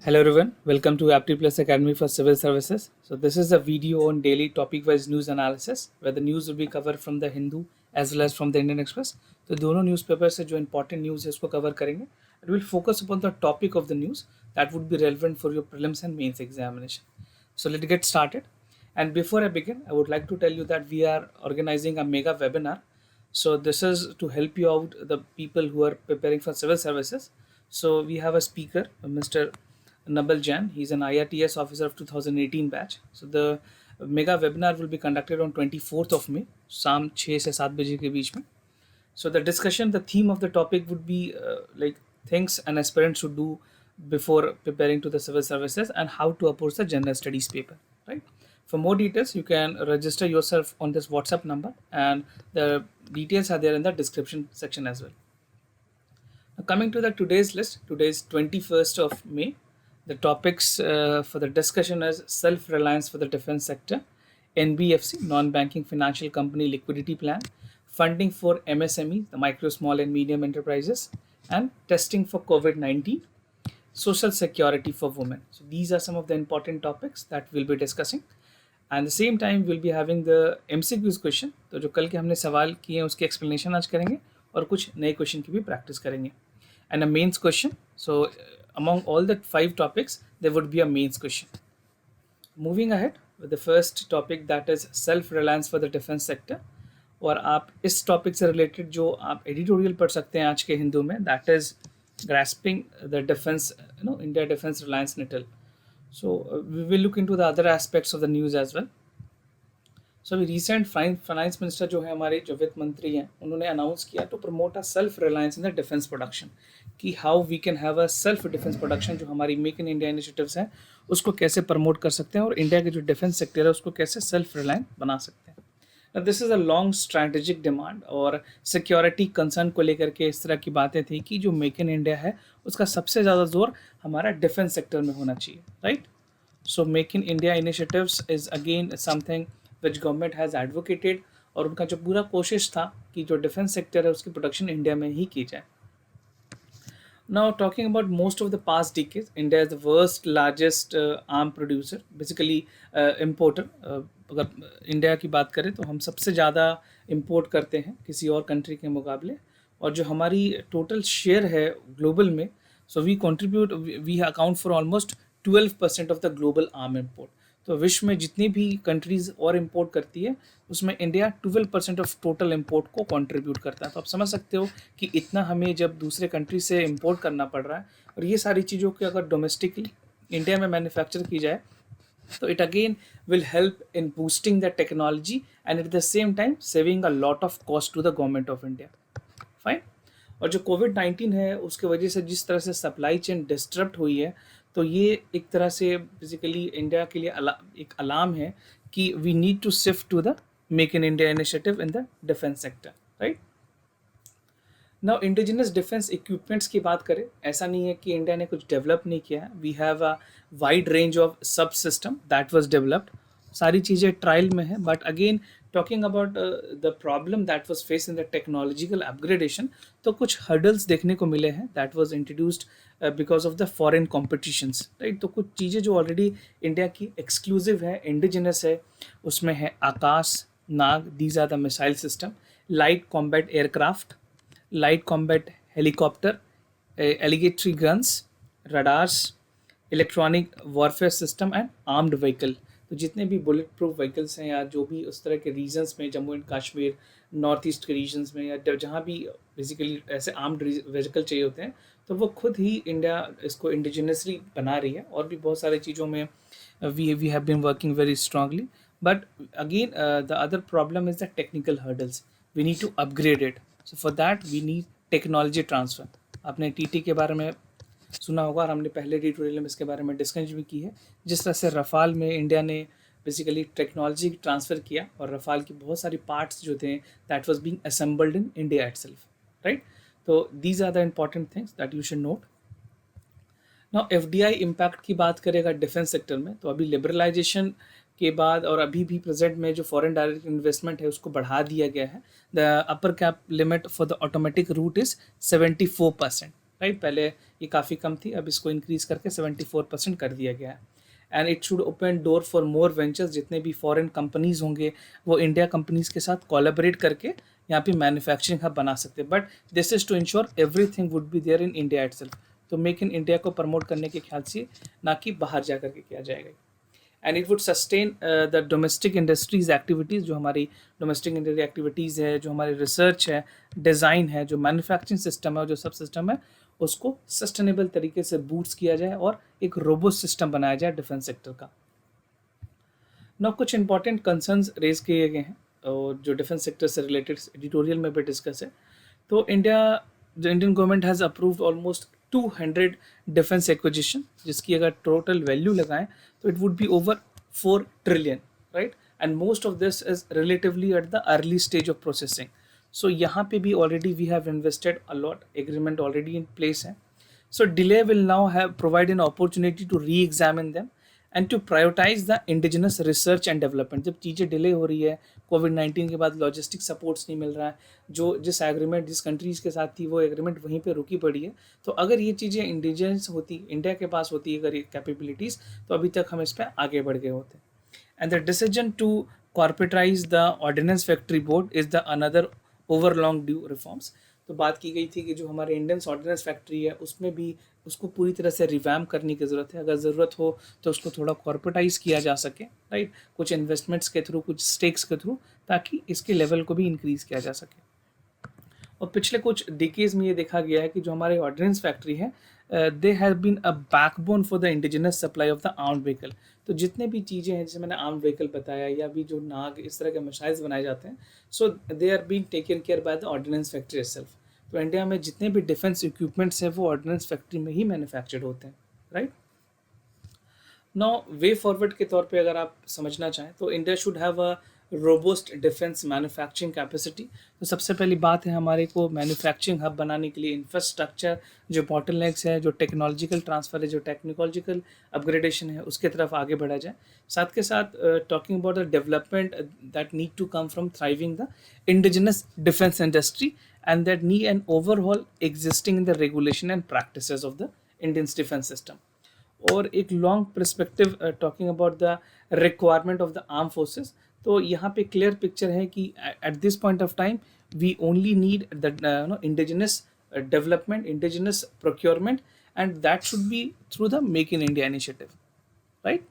Hello everyone, welcome to Apti Plus Academy for Civil Services. So this is a video on daily topic-wise news analysis, where the news will be covered from the Hindu as well as from the Indian Express. तो दोनों newspaper से जो important news है उसको cover करेंगे. It will focus upon the topic of the news that would be relevant for your prelims and mains examination. So let's get started. And before I begin, I would like to tell you that we are organizing a mega webinar. So this is to help you out, the people who are preparing for civil services. So we have a speaker, Mr. Nabal Jain. He's an IRTS officer of 2018 batch. So the mega webinar will be conducted on 24th of May, शाम 6 से 7 बजे के बीच में. So the discussion, the theme of the topic would be like things an aspirant should do before preparing to the civil services and how to approach the general studies paper, right? For more details, you can register yourself on this WhatsApp number, and the details are there in the description section as well. Now coming to the today's list, today's 21st of May. The topics for the discussion is self-reliance for the defense sector, NBFC, non-banking financial company liquidity plan, funding for MSME, the micro, small and medium enterprises, and testing for COVID-19, social security for women. So these are some of the important topics that we'll be discussing. And the same time we'll be having the MCQs question. तो जो कल के हमने सवाल किए हैं उसकी explanation आज करेंगे और कुछ नए question की भी practice करेंगे. And a mains question. So among all the 5 topics, there would be a mains question. Moving ahead with the first topic, that is self-reliance for the defense sector. और आप इस topic से related जो आप editorial पढ़ सकते हैं आज के हिंदू में, that is grasping the defense, India defense reliance nettle. So we will look into the other aspects of the news as well. So अभी रिसेंट फाइनेंस मिनिस्टर जो है हमारे, जो वित्त मंत्री हैं, उन्होंने अनाउंस किया to promote a self reliance in the defence production, कि how we can have a self defence production. जो हमारी मेक इन इंडिया इनिशिएटिव्स हैं उसको कैसे प्रमोट कर सकते हैं और इंडिया के जो डिफेंस सेक्टर है उसको कैसे सेल्फ रिलायंट बना सकते हैं. This is a long strategic demand और सिक्योरिटी कंसर्न को लेकर के इस तरह की बातें थी कि जो मेक इन इंडिया है उसका सबसे ज़्यादा जोर हमारा डिफेंस सेक्टर में होना चाहिए, right. So make in India initiatives is again something which government has advocated, और उनका जो पूरा कोशिश था कि जो डिफेंस सेक्टर है उसकी प्रोडक्शन इंडिया में ही की जाए. Now talking about most of the past decades, India is the worst largest arm producer, basically importer. अगर इंडिया की बात करें तो हम सबसे ज़्यादा इम्पोर्ट करते हैं किसी और कंट्री के मुकाबले, और जो हमारी टोटल शेयर है ग्लोबल में, so we account for almost 12% of the global arm import. तो विश्व में जितनी भी कंट्रीज़ और इम्पोर्ट करती है उसमें इंडिया 12% ऑफ टोटल इम्पोर्ट को कंट्रीब्यूट करता है. तो आप समझ सकते हो कि इतना हमें जब दूसरे कंट्री से इम्पोर्ट करना पड़ रहा है, और ये सारी चीज़ों की अगर डोमेस्टिकली इंडिया में मैन्युफैक्चर की जाए तो it again will help in boosting the technology and at the same time saving a lot of cost to the government of India. Fine. और जो कोविड-19 है उसके वजह से जिस तरह से सप्लाई चेन डिस्टर्ब हुई है, तो ये एक तरह से बेसिकली इंडिया के लिए एक अलार्म है कि we need to shift to the make in India initiative in the defence sector, right. Now indigenous defence equipments की बात करें, ऐसा नहीं है कि इंडिया ने कुछ डेवलप नहीं किया है. We have a wide range of subsystem that was developed. सारी चीज़ें ट्रायल में हैं, but again talking about the problem that was face in the technological upgradation, तो कुछ हर्डल्स देखने को मिले हैं that was introduced because of the foreign competitions, right. तो कुछ चीज़ें जो ऑलरेडी इंडिया की एक्सक्लूसिव है, इंडिजिनस है, उसमें है Akash, Nag, these are the missile system, light combat aircraft, light combat helicopter, artillery guns, radars, electronic warfare system and armed vehicle. तो जितने भी बुलेट प्रूफ व्हीकल्स हैं या जो भी उस तरह के रीजन्स में, Jammu and Kashmir, north east के रीजन्स में, या जहाँ भी बेसिकली ऐसे आर्म्ड व्हीकल चाहिए होते हैं, तो वो खुद ही इंडिया इसको इंडिजिनसली बना रही है. और भी बहुत सारी चीज़ों में we have been working very strongly, but again the other problem is the technical hurdles. We need to upgrade it. So for that we need technology transfer. आपने टीटी के बारे में सुना होगा और हमने पहले ट्यूटोरियल में इसके बारे में डिस्कशन भी की है. जिस तरह से रफ़ाल में इंडिया ने बेसिकली टेक्नोलॉजी ट्रांसफ़र किया और रफ़ाल की बहुत सारी पार्ट्स जो थे that was being assembled in India itself, right. तो these are the important things that you should note. Now FDI impact की बात करेगा डिफेंस सेक्टर में, तो अभी लिबरलाइजेशन के बाद और अभी भी प्रेजेंट में जो फॉरेन डायरेक्ट इन्वेस्टमेंट है उसको बढ़ा दिया गया है. The upper cap limit for the automatic route is 74%. Right. पहले ये काफ़ी कम थी, अब इसको इंक्रीज करके 74% कर दिया गया है। And it should open door for more ventures. जितने भी फॉरेन कंपनीज होंगे वो इंडिया कंपनीज के साथ कोलैबोरेट करके यहाँ पे मैन्युफैक्चरिंग हब बना सकते हैं। But this is to ensure everything would be there in India itself. तो मेक इन इंडिया को प्रमोट करने के ख्याल से, ना कि बाहर जा करके किया जाएगा। And it would sustain the domestic industries activities. जो हमारी डोमेस्टिक इंडस्ट्री एक्टिविटीज़ है, जो हमारी रिसर्च है, डिज़ाइन है, जो मैन्युफैक्चरिंग सिस्टम है और जो सब सिस्टम है, उसको सस्टेनेबल तरीके से बूस्ट किया जाए और एक रोबोस्ट सिस्टम बनाया जाए डिफेंस सेक्टर का। ना कुछ इंपॉर्टेंट कंसर्न्स रेज किए गए हैं और जो डिफेंस सेक्टर से रिलेटेड एडिटोरियल में भी डिस्कस है। तो Indian government has approved almost 200 defence acquisition, जिसकी अगर टोटल वैल्यू लगाएं तो it would be over 4 trillion, right. And most of this is relatively at the early stage of processing. So यहाँ पे भी already we have invested a lot, agreement already in place है। So delay will now have provide an opportunity to re-examine them and to prioritize the indigenous research and development। जब चीज़ें delay हो रही है, कोविड-19 के बाद लॉजिस्टिक सपोर्ट्स नहीं मिल रहा है, जो जिस एग्रीमेंट जिस कंट्रीज़ के साथ थी वो एग्रीमेंट वहीं पे रुकी पड़ी है। तो अगर ये चीज़ें इंडिजिनस होती, इंडिया के पास होती अगर ये कैपेबिलिटीज़, तो अभी तक हम इस पर आगे बढ़ गए होते। And the decision to corporatize the Ordnance Factory Board is the another over long due reforms। तो बात की गई थी कि जो हमारे इंडियन ऑर्डिनेंस फैक्ट्री है उसमें भी उसको पूरी तरह से रिवैम करने की ज़रूरत है। अगर ज़रूरत हो तो उसको थोड़ा कॉर्पोरेटाइज किया जा सके, राइट, कुछ इन्वेस्टमेंट्स के थ्रू, कुछ स्टेक्स के थ्रू, ताकि इसके लेवल को भी इंक्रीज़ किया जा सके। और पिछले कुछ डिकेज में ये देखा गया है कि जो हमारे ऑर्डिनेंस फैक्ट्री है, they have been a backbone for the indigenous supply of the armed vehicle. तो जितने भी चीज़ें हैं, जैसे मैंने आर्म्ड व्हीकल बताया, या भी जो नाग इस तरह के मिसाइल्स बनाए जाते हैं, so they are been taken care by the ordnance factory itself. तो इंडिया में जितने भी डिफेंस इक्विपमेंट्स हैं वो ऑर्डिनेंस फैक्ट्री में ही मैन्युफैक्चर्ड होते हैं, राइट। नाउ वे फॉरवर्ड के तौर पे अगर आप समझना चाहें तो India should have a robust defence manufacturing capacity. तो सबसे पहली बात है, हमारे को मैन्युफैक्चरिंग हब बनाने के लिए इंफ्रास्ट्रक्चर, जो बॉटलनेक्स है, जो टेक्नोलॉजिकल ट्रांसफ़र है, जो टेक्नोलॉजिकल अपग्रेडेशन है, उसके तरफ आगे बढ़ा जाए। साथ के साथ talking about the development that need to come from thriving the indigenous defence industry and that need an overhaul existing in the regulation and practices of the Indian defense system। और एक long perspective talking about the requirement of the arm forces. तो यहाँ पे clear picture है कि at this point of time we only need the indigenous development, indigenous procurement, and that should be through the make in India initiative, right.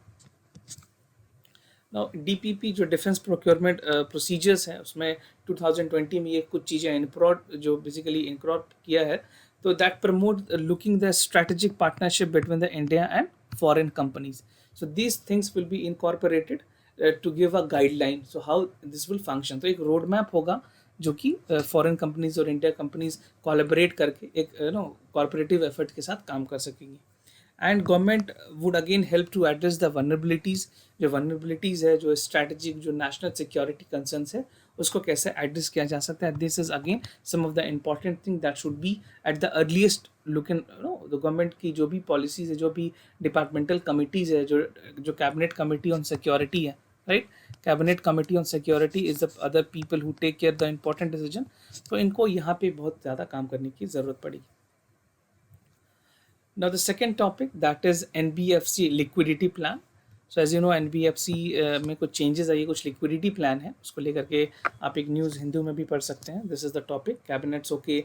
Now DPP जो defence procurement procedures हैं, उसमें 2020 में ये कुछ चीज़ें इनक्रॉड जो बेसिकली इनक्रॉड किया है। तो that promote looking the strategic partnership between the India and foreign companies. So these things will be incorporated to give a guideline, so how this will function. तो एक रोड मैप होगा जो कि फॉरेन कंपनीज और India companies collaborate करके एक cooperative effort के साथ काम कर सकेंगी। And government would again help to address the vulnerabilities. जो वनरेबिलिटीज़ है, जो स्ट्रैटेजिक, जो नेशनल सिक्योरिटी कंसर्न्स है, उसको कैसे एड्रेस किया जा सकता है। This is again some of the important thing that should be at the earliest look in the government की जो भी पॉलिसीज़ है, जो भी डिपार्टमेंटल कमिटीज़ है, जो कैबिनेट कमिटी ऑन सिक्योरिटी है, right. Cabinet committee on security is the other people who take care the important decision. तो इनको यहाँ पे बहुत ज़्यादा काम करने की ज़रूरत पड़ेगी। Now the second topic, that is NBFC liquidity plan। So as you know NBFC में कुछ changes आई है, कुछ liquidity plan है, उसको लेकर के आप एक न्यूज़ हिंदू में भी पढ़ सकते हैं। This is the topic, cabinets okay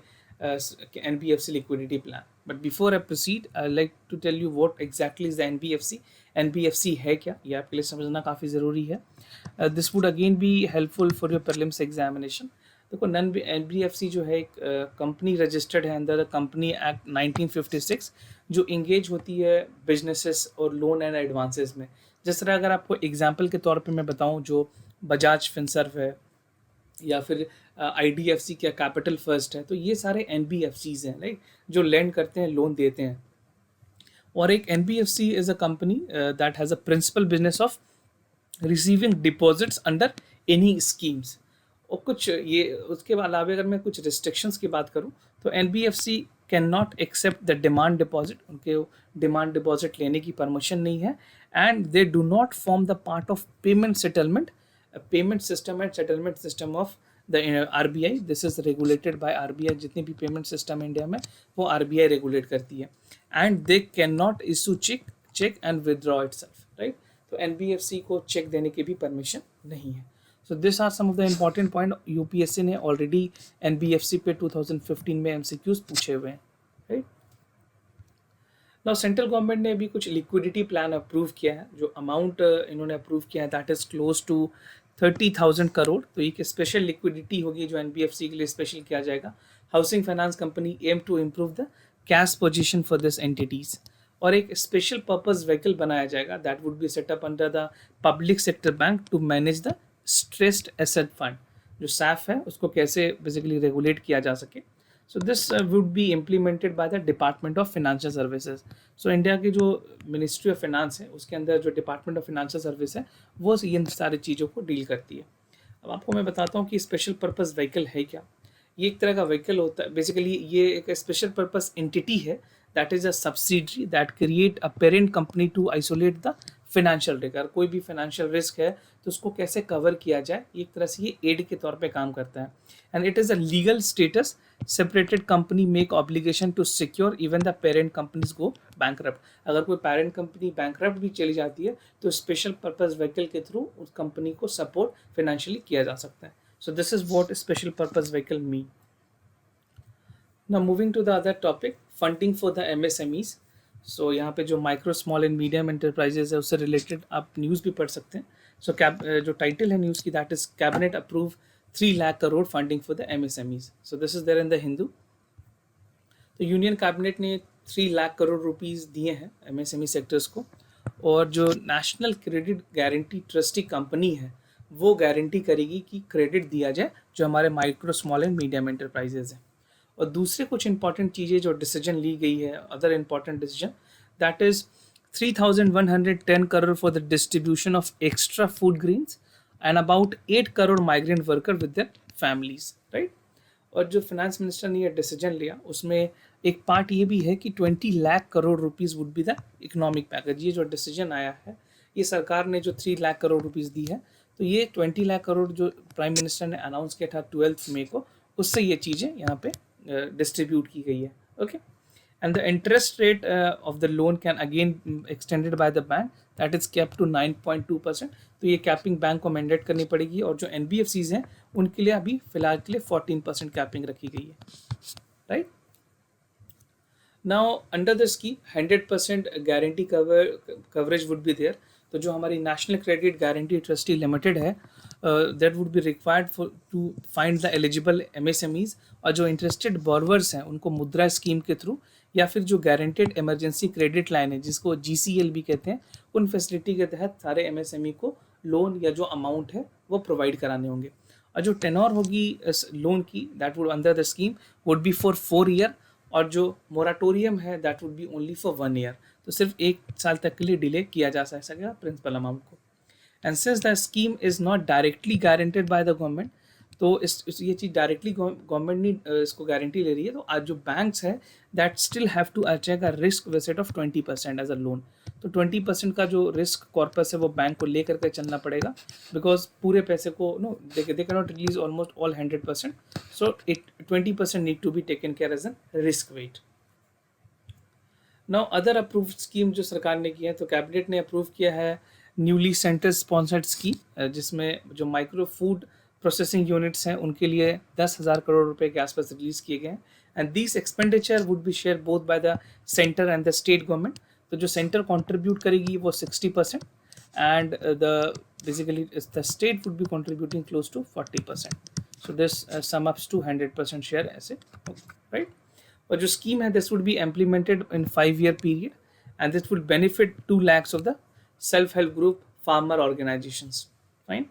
NBFC liquidity plan। But before I proceed, I'd like to tell you what exactly is the NBFC। NBFC है क्या, ये आपके लिए समझना काफ़ी ज़रूरी है। This would again be helpful for your prelims examination। देखो NBFC जो है एक कंपनी रजिस्टर्ड है अंडर द कंपनी एक्ट 1956, जो इंगेज होती है बिजनेसेस और लोन एंड एडवांसेस में। जिस तरह अगर आपको एग्जांपल के तौर पे मैं बताऊं, जो बजाज फिनसर्व है या फिर IDFC क्या कैपिटल फर्स्ट है, तो ये सारे NBFCs हैं, राइट, जो लेंड करते हैं, लोन देते हैं। और एक NBFC is a company that has a principal business of receiving deposits under any schemes. और कुछ ये उसके अलावा अगर मैं कुछ रिस्ट्रिक्शंस की बात करूं, तो NBFC can not accept the demand deposit. उनके डिमांड डिपॉजिट लेने की परमिशन नहीं है। And they do not form the part of payment settlement, payment system and settlement system of the RBI, this is regulated by RBI. जितने भी payment system India में वो RBI regulate करती है. And they can not issue cheque and withdraw itself, right. तो NBFC को cheque देने की भी परमिशन नहीं है. So these are some of the important point. UPSC ने ऑलरेडी NBFC पे 2015 में MCQs पूछे हुए हैं, राइट. नाउ सेंट्रल गवर्नमेंट ने अभी कुछ लिक्विडिटी प्लान अप्रूव किया है. जो अमाउंट इन्होंने अप्रूव किया है that is close to 30,000 crore. तो एक स्पेशल लिक्विडिटी होगी जो NBFC के लिए स्पेशल किया जाएगा. Housing finance company aim to improve the cash position for this entities. और एक स्पेशल पर्पस व्हीकल बनाया जाएगा that would be set up under the public sector bank to manage the stressed asset fund. जो SAF है उसको कैसे basically regulate किया जा सके. सो this would be implemented by the department of financial services. So India की जो मिनिस्ट्री ऑफ फाइनेंस है उसके अंदर जो डिपार्टमेंट ऑफ फाइनेंशियल सर्विस है वो इन सारी चीज़ों को डील करती है. अब आपको मैं बताता हूँ कि स्पेशल पर्पस व्हीकल है क्या. ये एक तरह का व्हीकल होता है. बेसिकली ये एक स्पेशल पर्पस एंटिटी है that is a subsidiary that create a parent company to isolate the financial risk. अगर कोई भी फाइनेंशियल रिस्क है तो उसको कैसे कवर किया जाए, एक तरह से ये एड के तौर पे काम करता है. And it is a legal status. Separated company make obligation to secure even the parent companies go bankrupt. अगर कोई पेरेंट कंपनी बैंकरप्ट भी चली जाती है तो स्पेशल पर्पस व्हीकल के थ्रू उस कंपनी को सपोर्ट फाइनेंशियली किया जा सकता है. सो this is what special purpose vehicle mean. Now moving to the other topic, funding for the MSMEs. सो यहाँ पे जो micro small and medium enterprises है उससे रिलेटेड आप न्यूज़ भी पढ़ सकते हैं. सो जो टाइटल है न्यूज़ की that is cabinet approve 3 lakh crore funding for the MSMEs. So this is there in the Hindu. तो यूनियन कैबिनेट ने 3 लाख करोड़ रुपीज़ दिए हैं MSME सेक्टर्स को. और जो national credit guarantee trustee company है वो गारंटी करेगी कि क्रेडिट दिया जाए जो हमारे micro small and medium enterprises हैं. और दूसरे कुछ इंपॉर्टेंट चीज़ें जो डिसीजन ली गई है, other important decision that is 3,110 crore for the distribution of extra food grains and about 8 crore migrant worker with their families, right. और जो फाइनेंस मिनिस्टर ने यह डिसीजन लिया उसमें एक पार्ट ये भी है कि 20 lakh crore rupees would be the economic package. ये जो डिसीजन आया है ये सरकार ने जो 3 लाख करोड़ रुपीज़ दी है तो ये 20 लाख करोड़ जो प्राइम मिनिस्टर ने अनाउंस किया था 12 मई को उससे ये चीज़ें यहाँ पे डिस्ट्रीब्यूट की गई है. Okay. And the interest rate of the loan can again extended by the bank that is cap to 9.2%. तो ये कैपिंग बैंक को मैंडेट करनी पड़ेगी. और जो NBFCs हैं उनके लिए अभी फिलहाल के लिए 14% कैपिंग रखी गई है, right. Now under the scheme 100% guarantee coverage would be there. तो जो हमारी national credit guarantee trustee limited है that would be required for to find the eligible MSMEs. और जो इंटरेस्टेड बॉर्वर्स हैं उनको मुद्रा स्कीम के थ्रू या फिर जो गारंटेड इमरजेंसी क्रेडिट लाइन है जिसको GCL भी कहते हैं उन फैसिलिटी के तहत सारे MSME को लोन या जो अमाउंट है वो प्रोवाइड कराने होंगे. और जो टेनोर होगी इस लोन की that would under the scheme would be for 4 year. और जो मोराटोरियम है that would B only for 1 year. तो सिर्फ 1 साल तक के लिए डिले किया जा सकेगा प्रिंसिपल अमाउंट को. And since the scheme is not directly guaranteed by the government, तो ये चीज़ डायरेक्टली गवर्नमेंट नहीं इसको गारंटी ले रही है, तो आज जो बैंक्स है that still have to achieve a risk visit of 20% as a loan. तो 20% का जो रिस्क कॉर्पस है वो बैंक को लेकर के चलना पड़ेगा बिकॉज पूरे पैसे को no they can not release almost all 100%. So 20% need to be taken care as a risk weight. Now other approve scheme जो सरकार ने की है, तो कैबिनेट ने अप्रूव किया है न्यूली सेंटर स्पॉन्सर्ड स्कीम जिसमें जो माइक्रो फूड प्रोसेसिंग यूनिट्स हैं उनके लिए 10,000 करोड़ रुपए के आसपास रिलीज किए गए हैं. And this expenditure would be share both by the centre and the state government. तो जो सेंटर कंट्रीब्यूट करेगी वो 60% and the basically the state would be contributing close to 40%. So this sum ups to 100% share ऐसे, right. और जो scheme है this would be implemented in 5-year period and this would benefit 2 lakhs of the self help group farmer organisations, fine.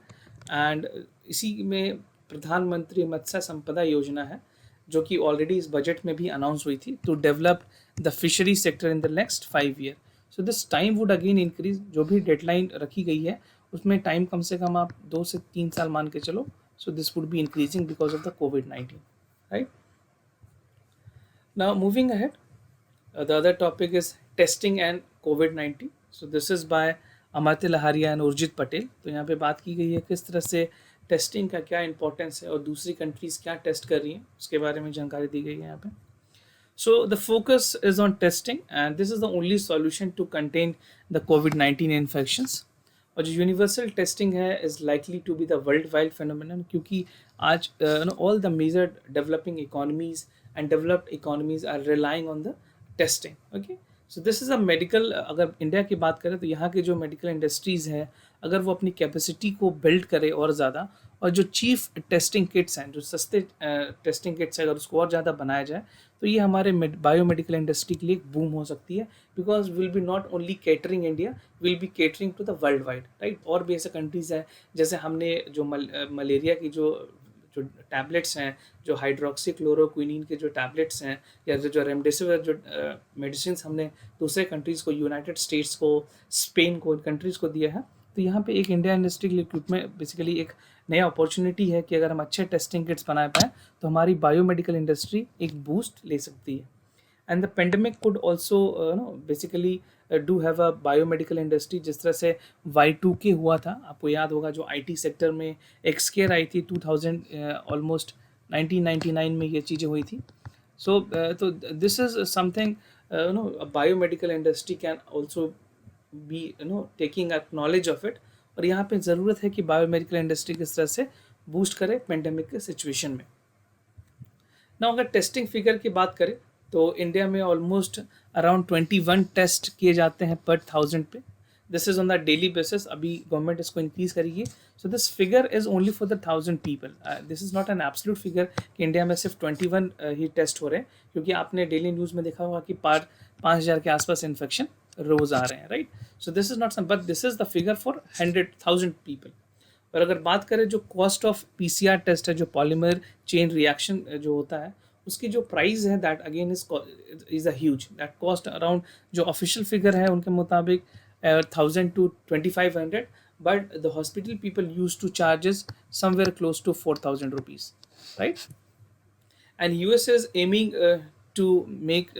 And इसी में प्रधानमंत्री मत्स्य संपदा योजना है जो कि ऑलरेडी इस बजट में भी अनाउंस हुई थी to develop the fishery sector in the next 5 year. So this time would again increase. जो भी डेडलाइन रखी गई है उसमें टाइम कम से कम आप 2 से 3 साल मान के चलो. So this would be increasing because of the COVID-19, right. Now moving ahead, the other topic is testing and COVID-19. So this is by Amartya Lahariya and Urjit Patel. तो यहाँ पे बात की गई है किस तरह से टेस्टिंग का क्या इंपॉर्टेंस है और दूसरी कंट्रीज क्या टेस्ट कर रही हैं उसके बारे में जानकारी दी गई है यहाँ पे. So the focus is on testing and this is the only solution to contain the COVID-19 infections. और जो यूनिवर्सल टेस्टिंग है is likely to be the world wide phenomenon, क्योंकि आज all the major developing economies and developed economies are relying on the testing. Okay, so this is a medical, अगर India की बात करें तो यहाँ की जो मेडिकल इंडस्ट्रीज़ है अगर वो अपनी कैपेसिटी को बिल्ड करे और ज़्यादा, और जो चीफ टेस्टिंग किट्स हैं, जो सस्ते टेस्टिंग किट्स हैं, अगर उसको और ज़्यादा बनाया जाए तो ये हमारे बायोमेडिकल इंडस्ट्री के लिए एक बूम हो सकती है. Because will be not only catering India, will be catering to the world wide, right. और भी ऐसे कंट्रीज़ हैं, जैसे हमने जो मलेरिया की जो टैबलेट्स हैं, जो हाइड्रोक्सी क्लोरोक्विनीन के जो टैबलेट्स हैं, या जो रेमडेसिविर जो मेडिसिन हमने दूसरे कंट्रीज़ को, यूनाइटेड स्टेट्स को, स्पेन को, कंट्रीज़ को दिया है. तो यहाँ पे एक इंडिया इंडस्ट्री के लिए में बेसिकली एक नया अपॉर्चुनिटी है कि अगर हम अच्छे टेस्टिंग किट्स बना पाएँ तो हमारी बायोमेडिकल इंडस्ट्री एक बूस्ट ले सकती है. And the pandemic could also basically do have a biomedical industry. जिस तरह से Y2K हुआ था, आपको याद होगा, जो IT सेक्टर में एक स्केयर आई थी 2000 ऑलमोस्ट 1999 में ये चीज़ें हुई थी. सो तो this is something biomedical industry can also be taking acknowledge of it. और यहाँ पे ज़रूरत है कि बायोमेडिकल इंडस्ट्री किस तरह से बूस्ट करे पेंडेमिक के सिचुएशन में. ना अगर टेस्टिंग फिगर की बात करें तो इंडिया में ऑलमोस्ट अराउंड 21 टेस्ट किए जाते हैं पर 1000 पे. This is on the daily basis. अभी गवर्नमेंट इसको इंक्रीज करेगी. So this figure is only for the 1000 people. This is not an absolute figure कि इंडिया में सिर्फ 21 ही टेस्ट हो रहे हैं, क्योंकि आपने डेली न्यूज़ में देखा होगा कि 5000 के आसपास इन्फेक्शन रोज आ रहे हैं, right. So this is not sum, but this is the figure for 100,000 people. और अगर बात करें जो कॉस्ट ऑफ PCR टेस्ट है, जो पॉलीमर चेन रिएक्शन जो होता है, उसकी जो प्राइस है that again is a huge. That cost around, जो ऑफिशियल फिगर है उनके मुताबिक 1000 to 2500, but the hospital people use to charges somewhere close to 4000 rupees, right. And US is aiming to make,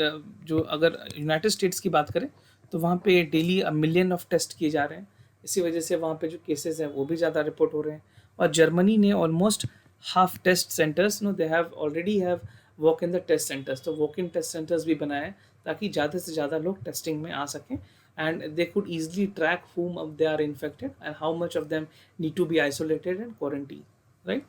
जो अगर यूनाइटेड स्टेट्स की बात करें तो वहाँ पे डेली 1 मिलियन ऑफ टेस्ट किए जा रहे हैं. इसी वजह से वहाँ पे जो केसेस हैं वो भी ज़्यादा रिपोर्ट हो रहे हैं. और जर्मनी ने almost half test centres, they have already have walk in the test centres. तो वॉक इन टेस्ट सेंटर्स भी बनाए ताकि ज़्यादा से ज़्यादा लोग टेस्टिंग में आ सकें, and they could easily track whom they are infected and how much of them need to be isolated and quarantined, right.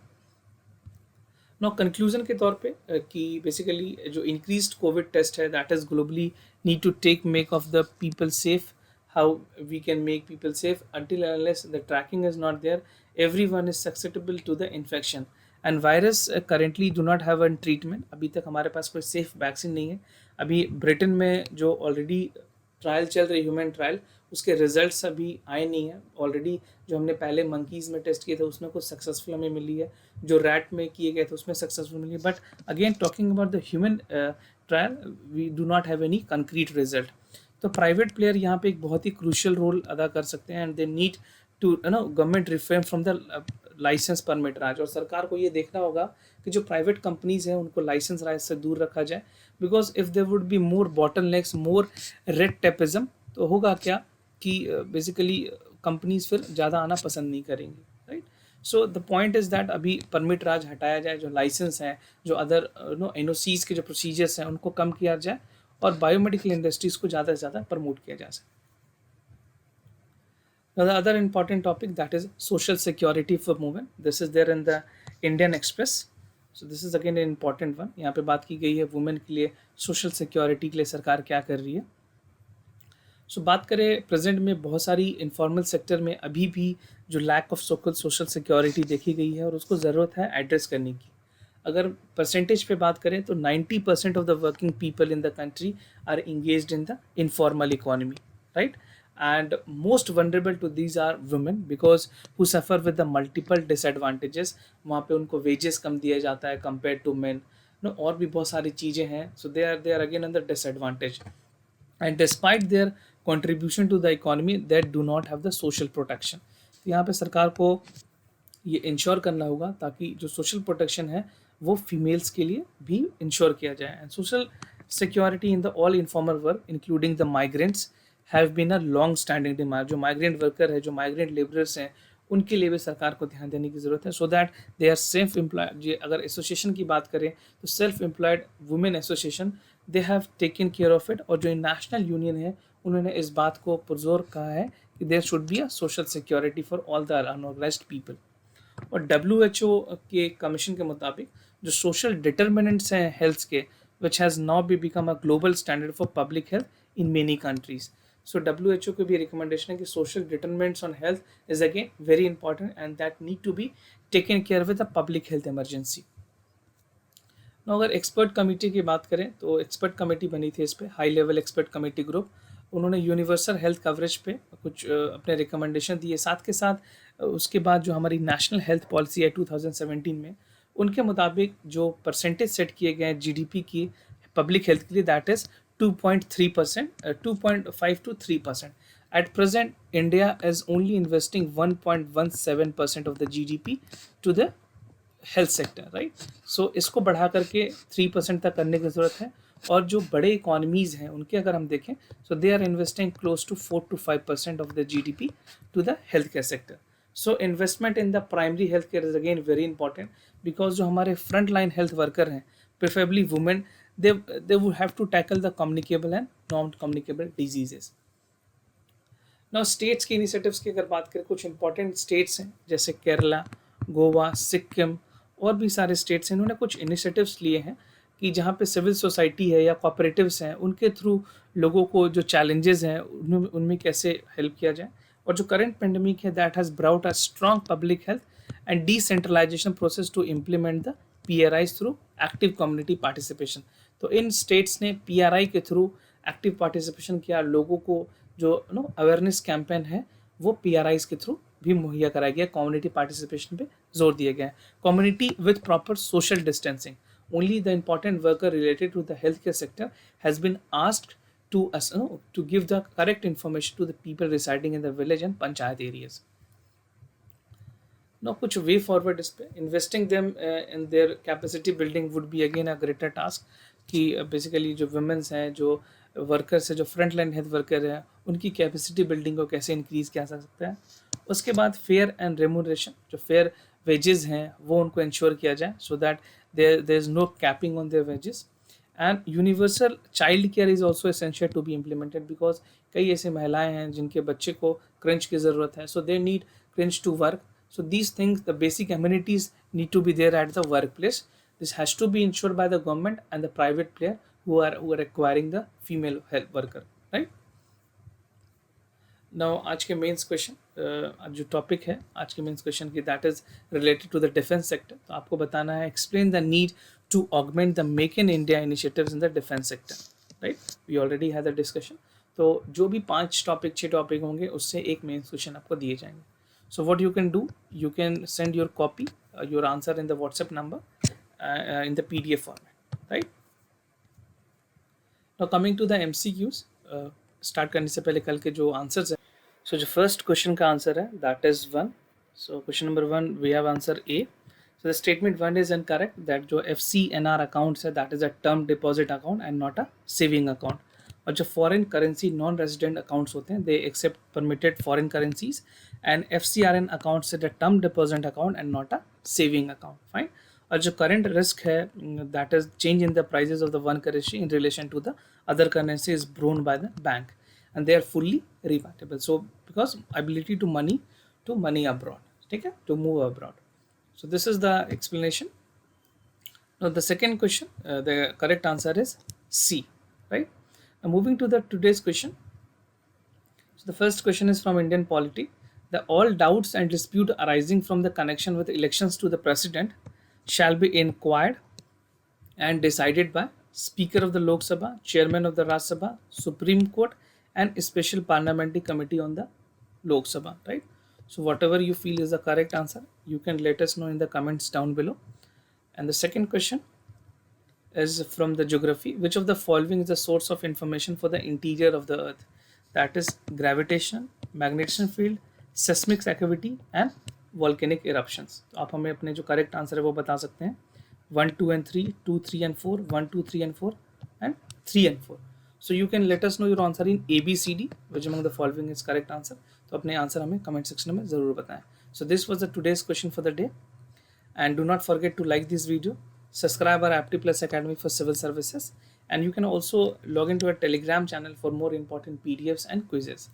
Now conclusion के तौर पे कि बेसिकली जो increased COVID टेस्ट है that is globally need to make of the people safe. How we can make people safe? Until and unless the tracking is not there, everyone is susceptible to the infection. And virus currently do not have a treatment. अभी तक हमारे पास कोई safe vaccine नहीं है. अभी Britain में जो already trial चल रही ह्यूमन ट्रायल, उसके रिजल्ट्स अभी आए नहीं हैं. ऑलरेडी जो हमने पहले मंकीज़ में टेस्ट किए थे उसमें कुछ सक्सेसफुल हमें मिली है, जो रैट में किए गए थे उसमें सक्सेसफुल मिली है. But again talking about the human trial, we do not have any concrete result. तो प्राइवेट प्लेयर यहाँ पे एक बहुत ही क्रूशियल रोल अदा कर सकते हैं, and they need to government refrain from the licence permit raj. और सरकार को ये देखना होगा कि जो प्राइवेट कंपनीज हैं उनको लाइसेंस राज से दूर रखा जाए. Because if there would be more bottlenecks, more red tapism, तो होगा क्या कि बेसिकली कंपनीज फिर ज़्यादा आना पसंद नहीं करेंगी, right. So the point is that अभी परमिट राज हटाया जाए, जो लाइसेंस हैं, जो अदर NOCs के जो प्रोसीजर्स हैं उनको कम किया जाए, और बायोमेडिकल इंडस्ट्रीज़ को ज़्यादा से ज़्यादा प्रमोट किया जा सके. Now the other important topic, that is social security for women. This is there in the Indian Express. So this is again an important one. यहाँ पे बात की गई है वुमेन के लिए सोशल सिक्योरिटी के लिए सरकार क्या कर रही है. सो बात करें प्रेजेंट में बहुत सारी इनफॉर्मल सेक्टर में अभी भी जो लैक ऑफ सोशल सिक्योरिटी देखी गई है और उसको ज़रूरत है एड्रेस करने की. अगर परसेंटेज पे बात करें तो 90% of the working people in the country are engaged in the informal economy, right. And most vulnerable to these are women because who suffer with the multiple disadvantages. वहाँ पे उनको wages कम दिया जाता है compared to men, और भी बहुत सारी चीज़ें हैं. So they are again under disadvantage, and despite their contribution to the economy, they do not have the social protection. तो यहाँ पे सरकार को ये इंश्योर करना होगा ताकि जो सोशल प्रोटेक्शन है वो फीमेल्स के लिए भी इंश्योर किया जाए. And social security in the all informal work including the migrants have been a long standing demand. जो माइग्रेंट वर्कर है, जो माइग्रेंट लेबरर्स हैं, उनके लिए भी सरकार को ध्यान देने की ज़रूरत है, so that they are self employed. अगर एसोसिएशन की बात करें तो self employed women association, they have taken care of it. और जो नेशनल यूनियन है उन्होंने इस बात को पुरजोर कहा है कि there should be a social security for all the unorganised people. और WHO के कमीशन के मुताबिक जो सोशल डिटर्मिनेंट्स हैं हेल्थ के, which has now become a global standard for public health in many countries. So WHO की भी recommendation है कि social determinants on health is again very important and that need to be taken care with a public health emergency. Now अगर expert committee की बात करें तो expert committee बनी थी इस पे, high level expert committee group. उन्होंने यूनिवर्सल हेल्थ कवरेज पे कुछ अपने रिकमेंडेशन दिए। साथ के साथ उसके बाद जो हमारी नेशनल हेल्थ पॉलिसी है 2017 में, उनके मुताबिक जो परसेंटेज सेट किए गए हैं जीडीपी की पब्लिक हेल्थ के लिए, that is 2.3%, 2.5 to 3%. At present, India is only investing 1.17% of the GDP to the health sector, right. So इसको बढ़ा करके 3% तक करने की ज़रूरत है। और जो बड़े इकोनॉमीज़ हैं उनके अगर हम देखें, so they are investing close to 4 to 5% of the GDP to the health care sector. So investment in the primary health care is again very important, because जो हमारे फ्रंट लाइन हेल्थ वर्कर हैं, preferably women, they would have to tackle the communicable and non-communicable diseases. Now states के initiatives की अगर बात करें, कुछ important states हैं जैसे केरला, गोवा, सिक्किम और भी सारे स्टेट्स हैं, इन्होंने कुछ इनिशिएटिव्स लिए हैं कि जहाँ पे सिविल सोसाइटी है या कोऑपरेटिव्स हैं, उनके थ्रू लोगों को जो चैलेंजेस हैं उनमें कैसे हेल्प किया जाए। और जो करंट पेंडेमिक है, that has brought a strong public health and decentralisation process to implement the PRIs through active community participation. तो इन स्टेट्स ने PRI के थ्रू एक्टिव पार्टिसिपेशन किया। लोगों को जो अवेयरनेस कैंपेन है वो PRIs के थ्रू भी मुहैया कराया गया। कम्युनिटी पार्टिसिपेशन पे जोर दिया गया है। Community with proper social distancing, only the important worker related to the health care sector has been asked to give the correct information to the people residing in the village and panchayat areas. Now कुछ way forward इस पे, investing them in their capacity building would be again a greater task. कि basically जो women's हैं, जो workers हैं, जो front line health worker हैं, उनकी कैपेसिटी बिल्डिंग को कैसे इंक्रीज़ किया जा सकता है। उसके बाद फेयर एंड रेमुनरेशन, जो फेयर वेजेस हैं वो उनको इंश्योर किया जाए, so that there is no capping on their wages. And universal child care is also essential to be implemented, because कई ऐसे महिलाएं हैं जिनके बच्चे को क्रंच की ज़रूरत है, so they need crunch to work. So these things, the basic amenities need to be there at the workplace. This has to be ensured by the government and the private player who are acquiring the female health worker, right? Now आज के mains question, जो topic है आज के mains question की, that is related to the defence sector. तो आपको बताना है, explain the need to augment the make in India initiatives in the defence sector, right. We already had the discussion. तो जो भी 6 टॉपिक होंगे उससे एक मेंस क्वेश्चन आपको दिए जाएंगे। So what you can do, you can send your copy, your answer in the WhatsApp number in the PDF format, right? Now coming to the MCQs, start करने से पहले कल के जो आंसर्स हैं, so जो फर्स्ट क्वेश्चन का answer है that is 1. So question number 1 we have answer A. So the statement 1 is incorrect, that जो FCNR accounts है that is a term deposit account and not a saving account. और जो foreign currency non resident accounts होते हैं, they accept permitted foreign currencies, and FCRN accounts is a term deposit account and not a saving account, fine. और जो current risk है, that is change in the prices of the one currency in relation to the other currency is borne by the bank and they are fully revertible, so because ability to money abroad, ठीक है, to move abroad. So this is the explanation. Now the second question, the correct answer is C, right? Now moving to the today's question. So the first question is from Indian Polity. The all doubts and dispute arising from the connection with elections to the president shall be inquired and decided by Speaker of the Lok Sabha, Chairman of the Rajya Sabha, Supreme Court, and a special parliamentary committee on the Lok Sabha, right? So whatever you feel is the correct answer, you can let us know in the comments down below. And the second question is from the geography. Which of the following is the source of information for the interior of the earth? That is gravitation, magnetism field, seismic activity and volcanic eruptions. तो आप हमें अपने जो correct answer है वो बता सकते हैं. 1, 2 and 3, 2, 3 and 4, 1, 2, 3 and 4 and 3 and 4. So you can let us know your answer in ABCD, which among the following is correct answer. तो अपने आंसर हमें कमेंट सेक्शन में ज़रूर बताएं. So this was the today's question for the day. And do not forget to like this video, subscribe our Apti Plus Academy for Civil Services, and you can also log into our Telegram channel for more important PDFs and quizzes.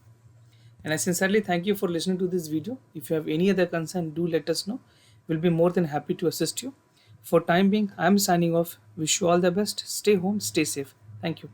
And I sincerely thank you for listening to this video. If you have any other concern, do let us know. We'll be more than happy to assist you. For time being, I'm signing off. Wish you all the best. Stay home, stay safe. Thank you.